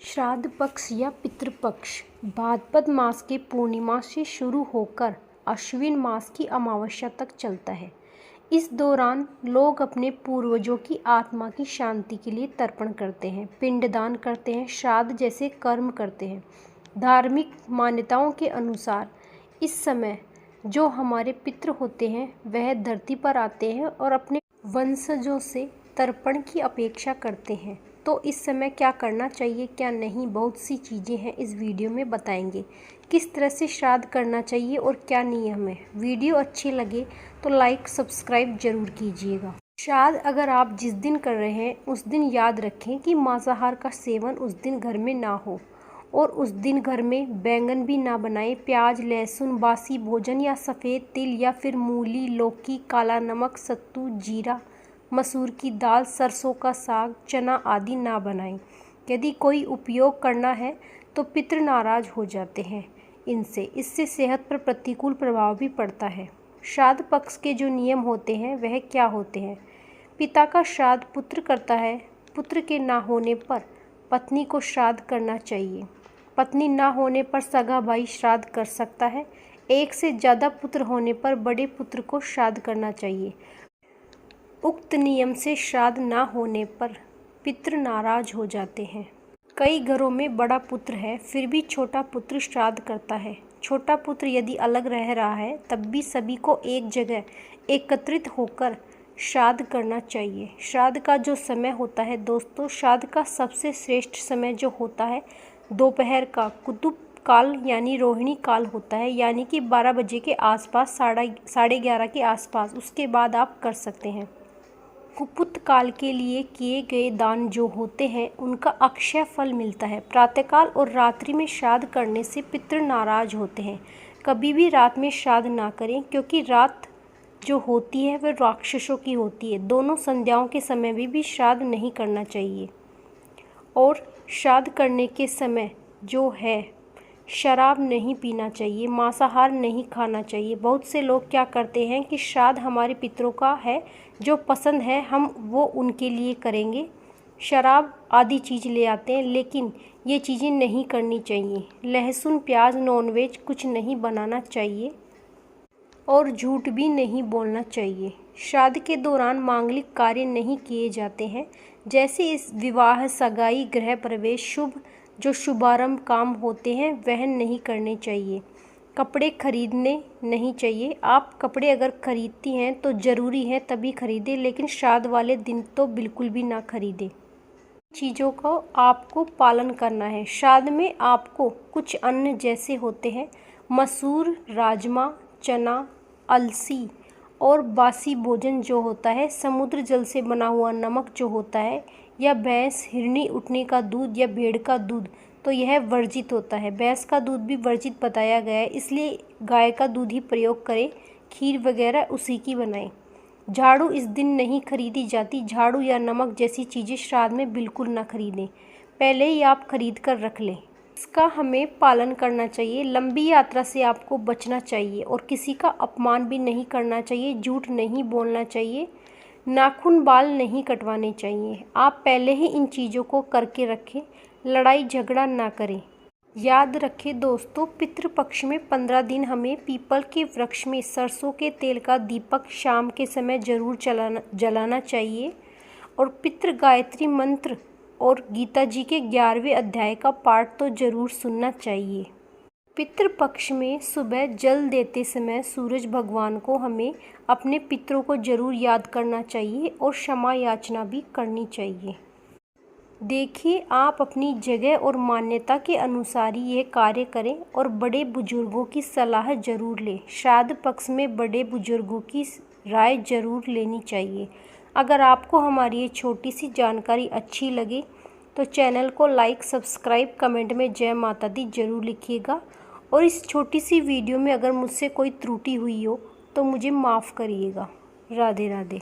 श्राद्ध पक्ष या पितृपक्ष भाद्रपद मास के पूर्णिमा से शुरू होकर अश्विन मास की अमावस्या तक चलता है। इस दौरान लोग अपने पूर्वजों की आत्मा की शांति के लिए तर्पण करते हैं, पिंडदान करते हैं, श्राद्ध जैसे कर्म करते हैं। धार्मिक मान्यताओं के अनुसार इस समय जो हमारे पितृ होते हैं वह धरती पर आते हैं और अपने वंशजों से तर्पण की अपेक्षा करते हैं। तो इस समय क्या करना चाहिए, क्या नहीं, बहुत सी चीज़ें हैं इस वीडियो में बताएंगे। किस तरह से श्राद्ध करना चाहिए और क्या नियम है। वीडियो अच्छी लगे तो लाइक सब्सक्राइब जरूर कीजिएगा। श्राद्ध अगर आप जिस दिन कर रहे हैं उस दिन याद रखें कि मांसाहार का सेवन उस दिन घर में ना हो और उस दिन घर में बैंगन भी ना बनाएं। प्याज, लहसुन, बासी भोजन या सफ़ेद तिल या फिर मूली, लौकी, काला नमक, सत्तू, जीरा, मसूर की दाल, सरसों का साग, चना आदि ना बनाएं। यदि कोई उपयोग करना है तो पितृ नाराज हो जाते हैं इससे सेहत पर प्रतिकूल प्रभाव भी पड़ता है। श्राद्ध पक्ष के जो नियम होते हैं वह क्या होते हैं। पिता का श्राद्ध पुत्र करता है। पुत्र के ना होने पर पत्नी को श्राद्ध करना चाहिए। पत्नी ना होने पर सगा भाई श्राद्ध कर सकता है। एक से ज़्यादा पुत्र होने पर बड़े पुत्र को श्राद्ध करना चाहिए। उक्त नियम से श्राद्ध ना होने पर पितृ नाराज हो जाते हैं। कई घरों में बड़ा पुत्र है फिर भी छोटा पुत्र श्राद्ध करता है। छोटा पुत्र यदि अलग रह रहा है तब भी सभी को एक जगह एकत्रित होकर श्राद्ध करना चाहिए। श्राद्ध का जो समय होता है दोस्तों, श्राद्ध का सबसे श्रेष्ठ समय जो होता है दोपहर का कुतुब काल यानी रोहिणी काल होता है, यानी कि 12 बजे के आसपास, 11:30 के आसपास। उसके बाद आप कर सकते हैं। कुपुत काल के लिए किए गए दान जो होते हैं उनका अक्षय फल मिलता है। प्रातःकाल और रात्रि में श्राद्ध करने से पितृ नाराज होते हैं। कभी भी रात में श्राद्ध ना करें क्योंकि रात जो होती है वह राक्षसों की होती है। दोनों संध्याओं के समय भी श्राद्ध नहीं करना चाहिए। और श्राद्ध करने के समय जो है शराब नहीं पीना चाहिए, मांसाहार नहीं खाना चाहिए। बहुत से लोग क्या करते हैं कि श्राद्ध हमारे पितरों का है, जो पसंद है हम वो उनके लिए करेंगे, शराब आदि चीज़ ले आते हैं, लेकिन ये चीज़ें नहीं करनी चाहिए। लहसुन, प्याज, नॉनवेज कुछ नहीं बनाना चाहिए और झूठ भी नहीं बोलना चाहिए। श्राद्ध के दौरान मांगलिक कार्य नहीं किए जाते हैं, जैसे इस विवाह, सगाई, गृह प्रवेश, शुभ जो शुभारंभ काम होते हैं वह नहीं करने चाहिए। कपड़े खरीदने नहीं चाहिए। आप कपड़े अगर खरीदती हैं तो ज़रूरी है तभी खरीदें, लेकिन श्राद्ध वाले दिन तो बिल्कुल भी ना खरीदें। चीज़ों का आपको पालन करना है। श्राद्ध में आपको कुछ अन्न जैसे होते हैं मसूर, राजमा, चना, अलसी और बासी भोजन जो होता है, समुद्र जल से बना हुआ नमक जो होता है, या भैंस, हिरनी, उठने का दूध या भेड़ का दूध, तो यह वर्जित होता है। भैंस का दूध भी वर्जित बताया गया है, इसलिए गाय का दूध ही प्रयोग करें। खीर वगैरह उसी की बनाएं। झाड़ू इस दिन नहीं खरीदी जाती। झाड़ू या नमक जैसी चीज़ें श्राद्ध में बिल्कुल ना खरीदें, पहले ही आप खरीद कर रख लें। इसका हमें पालन करना चाहिए। लंबी यात्रा से आपको बचना चाहिए और किसी का अपमान भी नहीं करना चाहिए। झूठ नहीं बोलना चाहिए। नाखून, बाल नहीं कटवाने चाहिए। आप पहले ही इन चीज़ों को करके रखें। लड़ाई झगड़ा ना करें। याद रखें दोस्तों, पितृपक्ष में 15 दिन हमें पीपल के वृक्ष में सरसों के तेल का दीपक शाम के समय जरूर जलाना चाहिए और पितृ गायत्री मंत्र और गीता जी के 11वें अध्याय का पाठ तो जरूर सुनना चाहिए। पितृपक्ष में सुबह जल देते समय सूरज भगवान को हमें अपने पितरों को जरूर याद करना चाहिए और क्षमा याचना भी करनी चाहिए। देखिए, आप अपनी जगह और मान्यता के अनुसार ही यह कार्य करें और बड़े बुजुर्गों की सलाह जरूर लें। श्राद्ध पक्ष में बड़े बुजुर्गों की राय जरूर लेनी चाहिए। अगर आपको हमारी ये छोटी सी जानकारी अच्छी लगे तो चैनल को लाइक, सब्सक्राइब, कमेंट में जय माता दी जरूर लिखिएगा। और इस छोटी सी वीडियो में अगर मुझसे कोई त्रुटि हुई हो तो मुझे माफ़ करिएगा। राधे राधे।